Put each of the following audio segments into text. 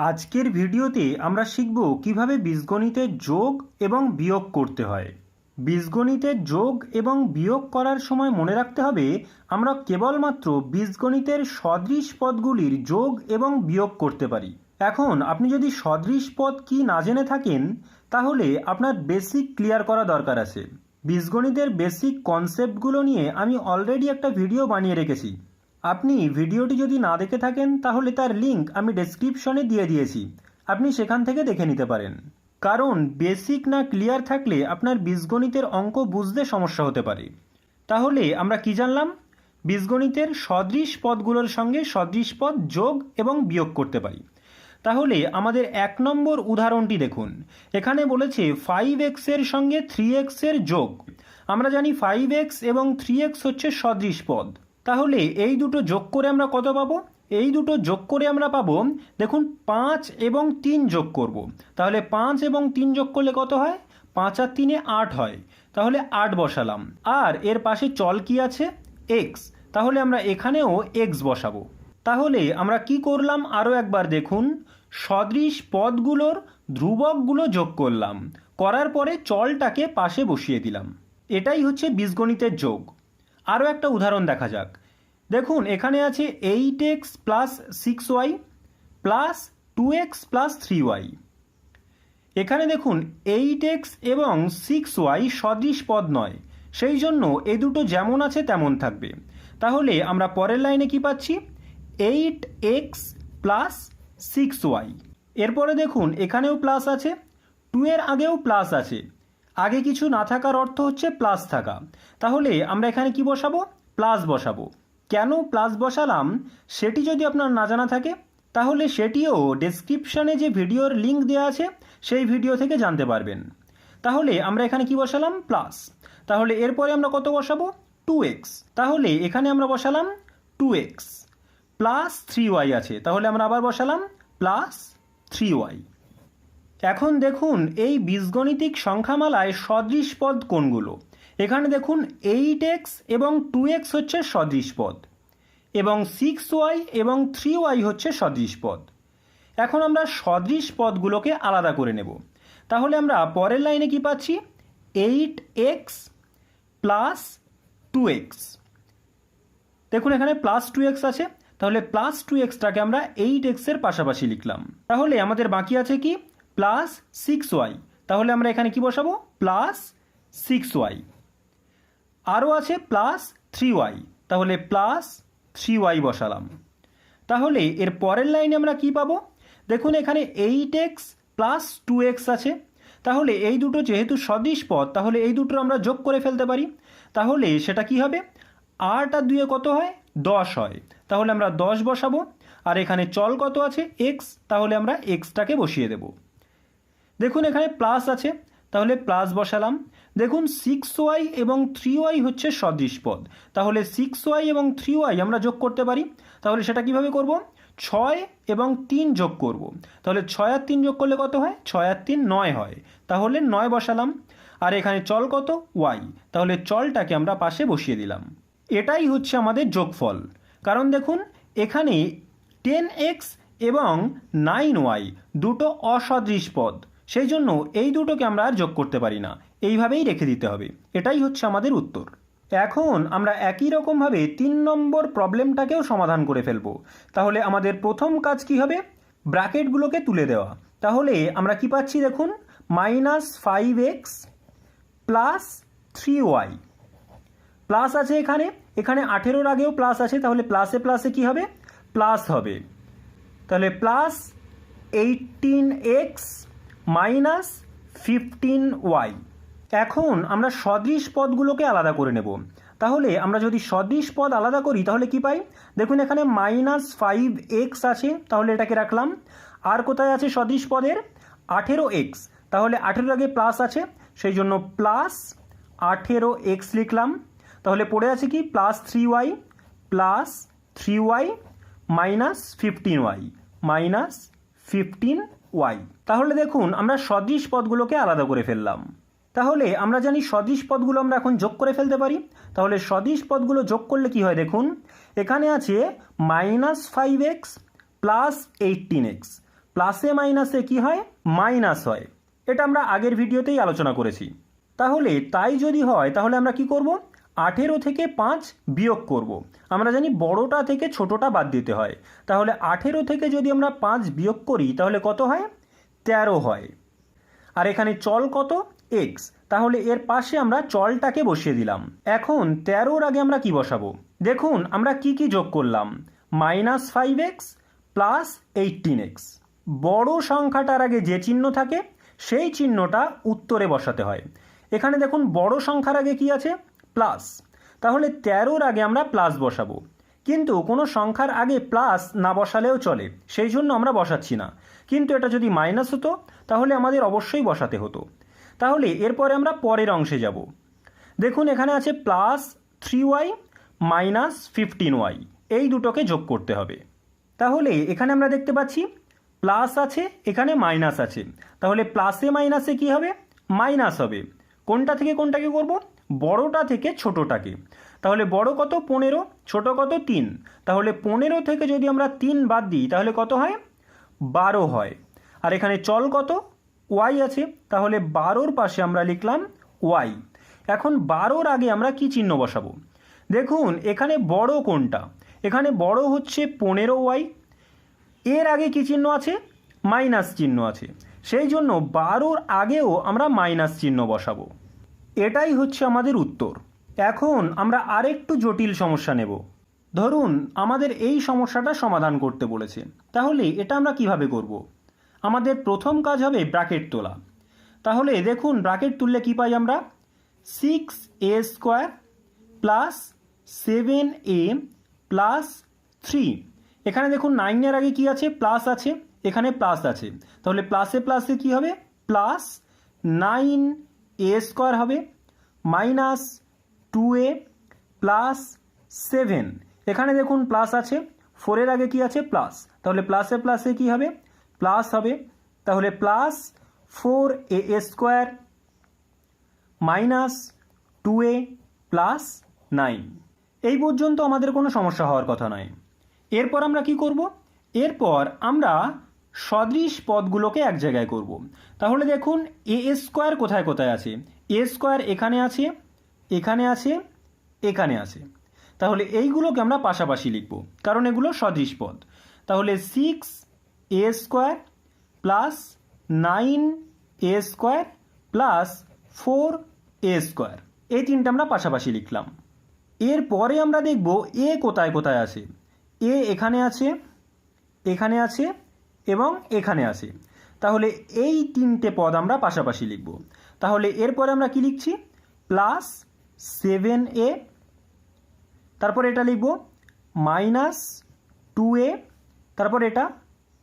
আজকের ভিডিওতে আমরা শিখব কিভাবে বীজগণিতের যোগ এবং বিয়োগ করতে হয়। বীজগণিতের যোগ এবং বিয়োগ করার সময় মনে রাখতে হবে আমরা কেবলমাত্র বীজগণিতের সদৃশ পদগুলির যোগ এবং বিয়োগ করতে পারি। এখন আপনি যদি সদৃশ পদ কি না জেনে থাকেন তাহলে আপনার বেসিক ক্লিয়ার করা দরকার আছে। বীজগণিতের বেসিক কনসেপ্টগুলো নিয়ে আমি অলরেডি একটা ভিডিও বানিয়ে রেখেছি। আপনি ভিডিওটি যদি না দেখে থাকেন তাহলে তার লিঙ্ক আমি ডেসক্রিপশনে দিয়ে দিয়েছি, আপনি সেখান থেকে দেখে নিতে পারেন। কারণ বেসিক না ক্লিয়ার থাকলে আপনার বীজগণিতের অঙ্ক বুঝতে সমস্যা হতে পারে। তাহলে আমরা কি জানলাম? বীজগণিতের সদৃশ পদগুলোর সঙ্গে সদৃশ পদ যোগ এবং বিয়োগ করতে পারি। তাহলে আমাদের 1 নম্বর উদাহরণটি দেখুন। এখানে বলেছে 5x এর সঙ্গে 3x এর যোগ। আমরা জানি 5x এবং 3x হচ্ছে সদৃশ পদ। তাহলে এই দুটো যোগ করে আমরা কত পাবো? এই দুটো যোগ করে আমরা পাবো, দেখুন 5 এবং 3 যোগ করব। তাহলে 5 এবং 3 যোগ করলে কত হয়? 5 আর 3 8 হয়। তাহলে 8 বসালাম। আর এর পাশে চল কি আছে? x। তাহলে আমরা এখানেও x বসাবো। তাহলে আমরা কি করলাম আরও একবার দেখুন। সদৃশ পদগুলোর ধ্রুবকগুলো যোগ করলাম, করার পরে চলটাকে পাশে বসিয়ে দিলাম। এটাই হচ্ছে বীজগণিতের যোগ। আরও একটা উদাহরণ দেখা যাক। দেখুন এখানে আছে 8x plus 6y plus 2x plus 3y। এখানে দেখুন 8x এবং 6y সদৃশ পদ নয়, সেই জন্য এই দুটো যেমন আছে তেমন থাকবে। তাহলে আমরা পরের লাইনে কি পাচ্ছি? 8x plus 6y। এরপরে দেখুন এখানেও প্লাস আছে, 2 এর আগেও প্লাস আছে। আগে কিছু না থাকার অর্থ হচ্ছে প্লাস থাকা। তাহলে আমরা এখানে কি বসাবো? প্লাস বসাবো। কেন প্লাস বসালাম সেটি যদি আপনার না জানা থাকে তাহলে সেটিও ডেসক্রিপশানে যে ভিডিওর লিঙ্ক দেওয়া আছে সেই ভিডিও থেকে জানতে পারবেন। তাহলে আমরা এখানে কি বসালাম? প্লাস। তাহলে এরপরে আমরা কত বসাবো? 2x। তাহলে এখানে আমরা বসালাম 2x প্লাস 3y আছে। তাহলে আমরা আবার বসালাম প্লাস 3y। এখন দেখুন এই বীজগণিতিক সংখ্যামালায় সদৃশ পদ কোনগুলো। এখানে দেখুন 8x এবং 2x হচ্ছে সদৃশ পদ এবং 6y এবং 3y হচ্ছে সদৃশ পদ। এখন আমরা সদৃশ পদগুলোকে আলাদা করে নেব। তাহলে আমরা পরের লাইনে কি পাচ্ছি? 8x plus 2x। দেখুন এখানে প্লাস 2x আছে। তাহলে প্লাস 2xটাকে আমরা 8x এর পাশাপাশি লিখলাম। তাহলে আমাদের বাকি আছে কি? Plus 6y। তাহলে আমরা এখানে কি বসাবো? Plus 6y। আরও আছে প্লাস 3y। তাহলে প্লাস 3y বসালাম। তাহলে এর পরের লাইনে আমরা কি পাবো? দেখুন এখানে 8x প্লাস 2x আছে। তাহলে এই দুটো যেহেতু সদৃশ পদ তাহলে এই দুটো আমরা যোগ করে ফেলতে পারি। তাহলে সেটা কি হবে? 8 আর 2 কত হয়? 10 হয়। তাহলে আমরা 10 বসাবো। আর এখানে চল কত আছে? x। তাহলে আমরা xটাকে বসিয়ে দেব। দেখুন এখানে প্লাস আছে, তাহলে প্লাস বসালাম। দেখুন 6y এবং 3y হচ্ছে সদৃশ পদ। তাহলে 6y এবং 3y আমরা যোগ করতে পারি। তাহলে সেটা কিভাবে করব? 6 এবং 3 যোগ করব। তাহলে 6 আর 3 যোগ করলে কত হয়? 6 আর 3 9 হয়। তাহলে 9 বসালাম। আর এখানে চল কত? y। তাহলে চলটাকে আমরা পাশে বসিয়ে দিলাম। এটাই হচ্ছে আমাদের যোগফল। কারণ দেখুন এখানে 10x এবং 9y দুটো অসদৃশ পদ, সেই জন্য এই দুটোকে আমরা আর যোগ করতে পারি না, এইভাবেই রেখে দিতে হবে। এটাই হচ্ছে আমাদের উত্তর। এখন আমরা একই রকমভাবে 3 নম্বর প্রবলেমটাকেও সমাধান করে ফেলব। তাহলে আমাদের প্রথম কাজ কি হবে? ব্র্যাকেটগুলোকে তুলে দেওয়া। তাহলে আমরা কি পাচ্ছি দেখুন, -5x প্লাস 3y। প্লাস আছে এখানে, এখানে 18-র আগেও প্লাস আছে। তাহলে প্লাসে প্লাসে কি হবে? প্লাস হবে। তাহলে প্লাস 18x মাইনাস 15y। এখন আমরা সদৃশ পদগুলোকে আলাদা করে নেব। তাহলে আমরা যদি সদৃশ পদ আলাদা করি তাহলে কি পাই? দেখুন এখানে -5x আছে, তাহলে এটাকে রাখলাম। আর কোথায় আছে সদৃশ পদের? 18x। তাহলে 18-র আগে প্লাস আছে, সেই জন্য প্লাস 18x লিখলাম। তাহলে পড়ে আছে কি? Plus 3y plus 3y minus 15y minus 15y। তাহলে দেখুন আমরা সদৃশ পদগুলোকে আলাদা করে ফেললাম। তাহলে আমরা জানি সদৃশ পদগুলো আমরা এখন যোগ করে ফেলতে পারি। তাহলে সদৃশ পদগুলো যোগ করলে কি হয় দেখুন, এখানে আছে -5x প্লাস 18x প্লাসে মাইনাসে কি হয়, মাইনাস হয়। এটা আমরা আগের ভিডিওতেই আলোচনা করেছি। তাহলে তাই যদি হয় তাহলে আমরা কি করব, 18 থেকে 5 বিয়োগ করব। আমরা জানি বড়টা থেকে ছোটটা বাদ দিতে হয়। তাহলে 18 থেকে যদি আমরা 5 বিয়োগ করি তাহলে কত হয়, 13 হয়। আর এখানে চল কত, এক্স। তাহলে এর পাশে আমরা চলটাকে বসিয়ে দিলাম। এখন 13-র আগে আমরা কি বসাবো, দেখুন আমরা কি কি যোগ করলাম, -5x প্লাস 18x। বড় সংখ্যাটার আগে যে চিহ্ন থাকে সেই চিহ্নটা উত্তরে বসাতে হয়। এখানে দেখুন বড় সংখ্যার আগে কি আছে, প্লাস। তাহলে 13-র আগে আমরা প্লাস বসাবো, কিন্তু কোনো সংখ্যার আগে প্লাস না বসালেও চলে, সেই জন্য আমরা বসাচ্ছি না। কিন্তু এটা যদি মাইনাস হতো তাহলে আমাদের অবশ্যই বসাতে হতো। তাহলে এরপরে আমরা পরের অংশে যাব। দেখুন এখানে আছে +3y -15y, এই দুটোকে যোগ করতে হবে। তাহলে এখানে আমরা দেখতে পাচ্ছি প্লাস আছে, এখানে মাইনাস আছে। তাহলে প্লাসে মাইনাসে কি হবে, মাইনাস হবে। কোনটা থেকে কোনটাকে করব, বড়টা থেকে ছোটটাকে। তাহলে বড় কত, 15, ছোট কত, 3। তাহলে 15 থেকে যদি আমরা 3 বাদ দিই তাহলে কত হয়, 12 হয়। আর এখানে চল কত, y আছে। তাহলে 12-র পাশে আমরা লিখলাম y। এখন 12-র আগে আমরা কি চিহ্ন বসাবো, দেখুন এখানে বড় কোনটা, এখানে বড় হচ্ছে 15y। এর আগে কি চিহ্ন আছে, মাইনাস চিহ্ন আছে, সেই জন্য 12-র আগেও আমরা মাইনাস চিহ্ন বসাবো। এটাই হচ্ছে আমাদের উত্তর। এখন আমরা আরেকটু জটিল সমস্যা নেব। ধরুন আমাদের এই সমস্যাটা সমাধান করতে বলেছে, তাহলে এটা আমরা কিভাবে করব। আমাদের প্রথম কাজ হবে ব্র্যাকেট তোলা। তাহলে দেখুন ব্র্যাকেট তুললে কি পাই আমরা, 6a² প্লাস 7a প্লাস 3। এখানে দেখুন 9-এর আগে কি আছে, প্লাস আছে, এখানে প্লাস আছে। তাহলে প্লাসে প্লাসে কি হবে, প্লাস 9a² হবে -2a প্লাস 7। এখানে দেখুন প্লাস আছে, 4-এর আগে কি আছে, প্লাস। তাহলে প্লাসে প্লাসে কি হবে, প্লাস হবে। তাহলে প্লাস 4a² -2a প্লাস 9। এই পর্যন্ত আমাদের কোনো সমস্যা হওয়ার কথা নয়। এরপর আমরা কি করব, এরপর আমরা সদৃশ পদগুলোকে এক জায়গায় করব। তাহলে দেখুন a² কোথায় কোথায় আছে, a² এখানে আছে, এখানে আছে, এখানে আছে। তাহলে এইগুলোকে আমরা পাশাপাশি লিখব, কারণ এগুলো সদৃশ পদ। তাহলে 6a² plus 9a² plus 4a², এই তিনটা আমরা পাশাপাশি লিখলাম। এরপরে আমরা দেখব এ কোথায় কোথায় আছে, এ এখানে আছে, এখানে আছে এবং এখানে আছে। তাহলে এই তিনটে পদ আমরা পাশাপাশি লিখব। তাহলে এরপরে আমরা কি লিখছি, প্লাস 7a, তারপর এটা লিখব -2a, তারপর এটা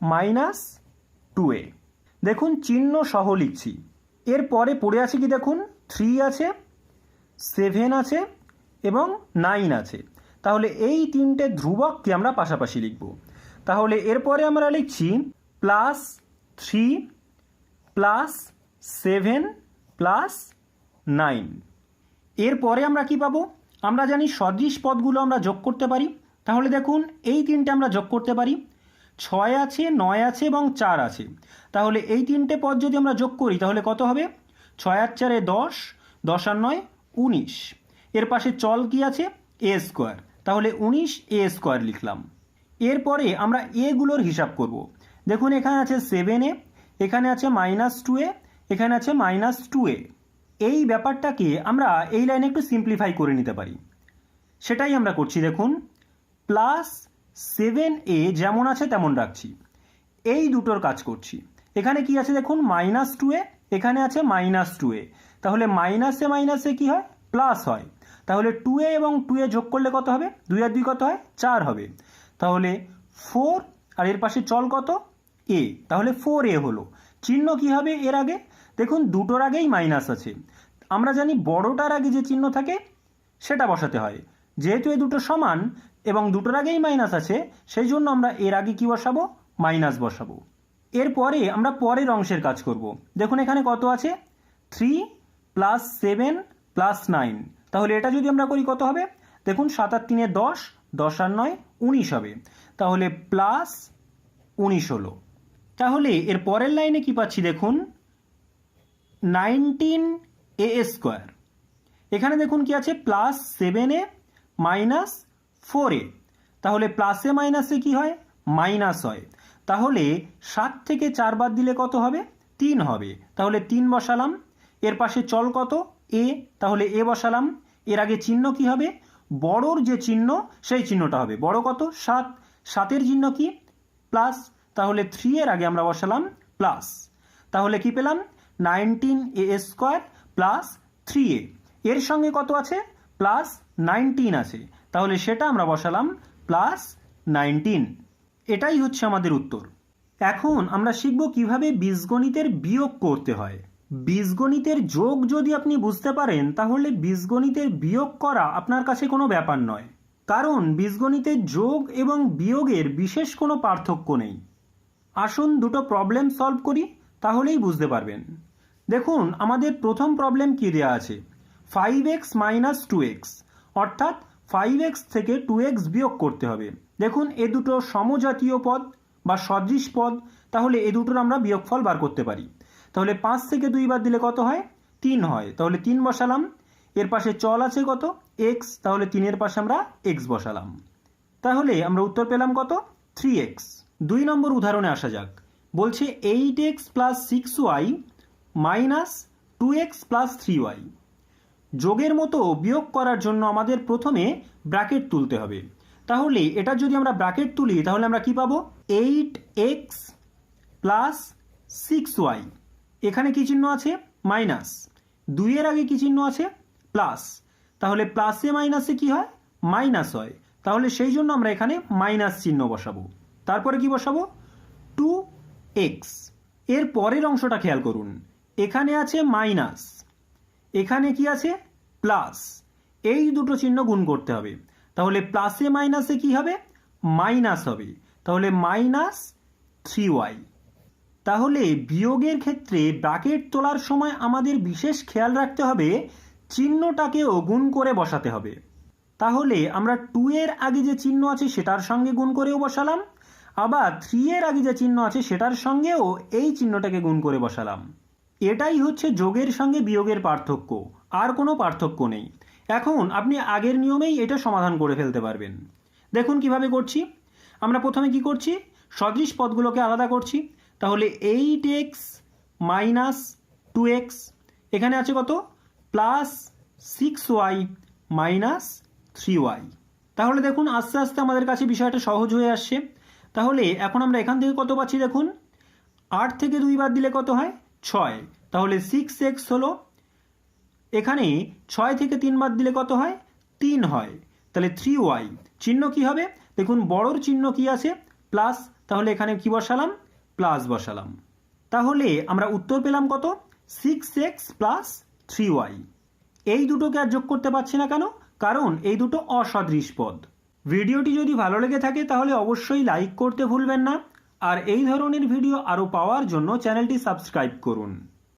-2a। দেখুন চিহ্ন সহ লিখছি। এরপরে পড়ে আছে কি, দেখুন 3 আছে, 7 আছে এবং 9 আছে। তাহলে এই তিনটে ধ্রুবককে আমরা পাশাপাশি লিখব। তাহলে এরপরে আমরা লিখছি +3 প্লাস 7 প্লাস 9। এরপরে আমরা কি পাবো, আমরা জানি সদৃশ পদগুলো আমরা যোগ করতে পারি। তাহলে দেখুন এই তিনটে আমরা যোগ করতে পারি, 6 আছে, 9 আছে এবং 4 আছে। তাহলে এই তিনটে পদ যদি আমরা যোগ করি তাহলে কত হবে, 6 আর 4 10, 10 আর 9 19। এর পাশে চল কি আছে, a²। তাহলে 19a² লিখলাম। এরপরে আমরা এগুলোর হিসাব করব। দেখুন এখানে আছে 7a, এখানে আছে -2a, এখানে আছে -2a। এই ব্যাপারটাকে আমরা এই লাইনে একটু সিম্পলিফাই করে নিতে পারি, সেটাই আমরা করছি। দেখুন +7a যেমন আছে তেমন রাখছি, এই দুটোর কাজ করছি। এখানে কি আছে দেখুন -2a, এখানে আছে -2a। তাহলে মাইনাসে মাইনাসে কি হয়, প্লাস হয়। তাহলে 2a এবং 2a যোগ করলে কত হবে, 2 আর 2 কত হয়, 4 হবে। তাহলে 4 আর এর পাশে চল কত, a, তাহলে 4a হলো। চিহ্ন কি হবে এর আগে, দেখুন দুটোর আগেই মাইনাস আছে। আমরা জানি বড়টার আগে যে চিহ্ন থাকে সেটা বসাতে হয়। যেহেতু এই দুটো সমান এবং দুটোর আগেই মাইনাস আছে, সেই জন্য আমরা এর আগে কি বসাবো, মাইনাস বসাবো। এরপরে আমরা পরের অংশের কাজ করব। দেখুন এখানে কত আছে, 3 প্লাস 7 প্লাস 9। তাহলে এটা যদি আমরা করি কত হবে, দেখুন 7 আর 3 10, 10 আর 9 19 হবে। তাহলে +19 হলো। তাহলে এর পরের লাইনে কি পাচ্ছি দেখুন, 19a²। এখানে দেখুন কি আছে, +7a -4a। তাহলে প্লাসে মাইনাসে কি হয়, মাইনাস হয়। তাহলে 7 থেকে 4 বাদ দিলে কত হবে, 3 হবে। তাহলে 3 বসালাম। এর পাশে চল কত, a, তাহলে a বসালাম। এর আগে চিহ্ন কি হবে, বড়র যে চিহ্ন সেই চিহ্নটা হবে। বড় কত, 7, 7-এর চিহ্ন কি, প্লাস। তাহলে 3 এর আগে আমরা বসালাম প্লাস। তাহলে কি পেলাম, 19a² + 3a। এর সঙ্গে কত আছে, +19 আছে। তাহলে সেটা আমরা বসালাম +19। এটাই হচ্ছে আমাদের উত্তর। এখন আমরা শিখব কিভাবে বীজগণিতের বিয়োগ করতে হয়। বীজগণিতের যোগ যদি আপনি বুঝতে পারেন, তাহলে বীজগণিতের বিয়োগ করা আপনার কাছে কোনো ব্যাপার নয়। কারণ বীজগণিতের যোগ এবং বিয়োগের বিশেষ কোনো পার্থক্য নেই। আসুন দুটো প্রবলেম সলভ করি, তাহলেই বুঝতে পারবেন। দেখুন আমাদের প্রথম প্রবলেম কি দেওয়া আছে, 5x - 2x, অর্থাৎ 5x থেকে 2x বিয়োগ করতে হবে। দেখুন এ দুটো সমজাতীয় পদ বা সদৃশ পদ, তাহলে এ দুটোর আমরা বিয়োগফল বার করতে পারি। তাহলে 5 থেকে 2 বাদ দিলে কত হয়, 3 হয়। তাহলে 3 বসালাম। এর পাশে চল আছে কত, x, তাহলে 3-এর পাশে আমরা x বসালাম। তাহলে আমরা উত্তর পেলাম কত, 3x। 2 নম্বর উদাহরণে আসা যাক। বলছে 8x + 6y - 2x + 3y। যোগের মতো বিয়োগ করার জন্য আমাদের প্রথমে ব্র্যাকেট তুলতে হবে। তাহলে এটা যদি আমরা ব্র্যাকেট তুলি, তাহলে আমরা কি পাবো, 8x + 6y। এখানে কি চিহ্ন আছে, মাইনাস। 2 এর আগে কি চিহ্ন আছে, প্লাস। তাহলে প্লাসে মাইনাসে কি হয়, মাইনাস হয়। তাহলে সেই জন্য আমরা এখানে মাইনাস চিহ্ন বসাবো। তারপরে কি বসাবো, 2x। এর পরের অংশটা খেয়াল করুন, এখানে আছে মাইনাস, এখানে কি আছে, প্লাস। এই দুটো চিহ্ন গুণ করতে হবে। তাহলে প্লাসে মাইনাসে কি হবে, মাইনাস হবে। তাহলে -3y। তাহলে বিয়োগের ক্ষেত্রে ব্র্যাকেট তোলার সময় আমাদের বিশেষ খেয়াল রাখতে হবে, চিহ্নটাকেও গুণ করে বসাতে হবে। তাহলে আমরা 2 এর আগে যে চিহ্ন আছে সেটার সঙ্গে গুণ করেও বসালাম, আবার 3 এর আগে যে চিহ্ন আছে সেটার সঙ্গেও এই চিহ্নটাকে গুণ করে বসালাম। এটাই হচ্ছে যোগের সঙ্গে বিয়োগের পার্থক্য, আর কোনো পার্থক্য নেই। এখন আপনি আগের নিয়মেই এটা সমাধান করে ফেলতে পারবেন। দেখুন কিভাবে করছি। আমরা প্রথমে কি করছি, সদৃশ পদগুলোকে আলাদা করছি। তাহলে 8x - 2x, এখানে আছে কত, +6y - 3y। তাহলে দেখুন আস্তে আস্তে আমাদের কাছে বিষয়টা সহজ হয়ে আসছে। তাহলে এখন আমরা এখান থেকে কত পাচ্ছি দেখুন, 8 থেকে 2 বাদ দিলে কত হয়, 6। তাহলে 6x হলো। এখানে 6 থেকে 3 বাদ দিলে কত হয়, 3 হয়। তাহলে 3y। চিহ্ন কি হবে, দেখুন বড়র চিহ্ন কি আছে, প্লাস। তাহলে এখানে কি বসালাম, প্লাস বসালাম। তাহলে আমরা উত্তর পেলাম কত, 6x + 3y। এই দুটোকে আর যোগ করতে পারছি না কেন, কারণ এই দুটো অসদৃশ পদ। ভিডিওটি যদি ভালো লেগে থাকে তাহলে অবশ্যই লাইক করতে ভুলবেন না, আর এই ধরনের ভিডিও আরও পাওয়ার জন্য চ্যানেলটি সাবস্ক্রাইব করুন।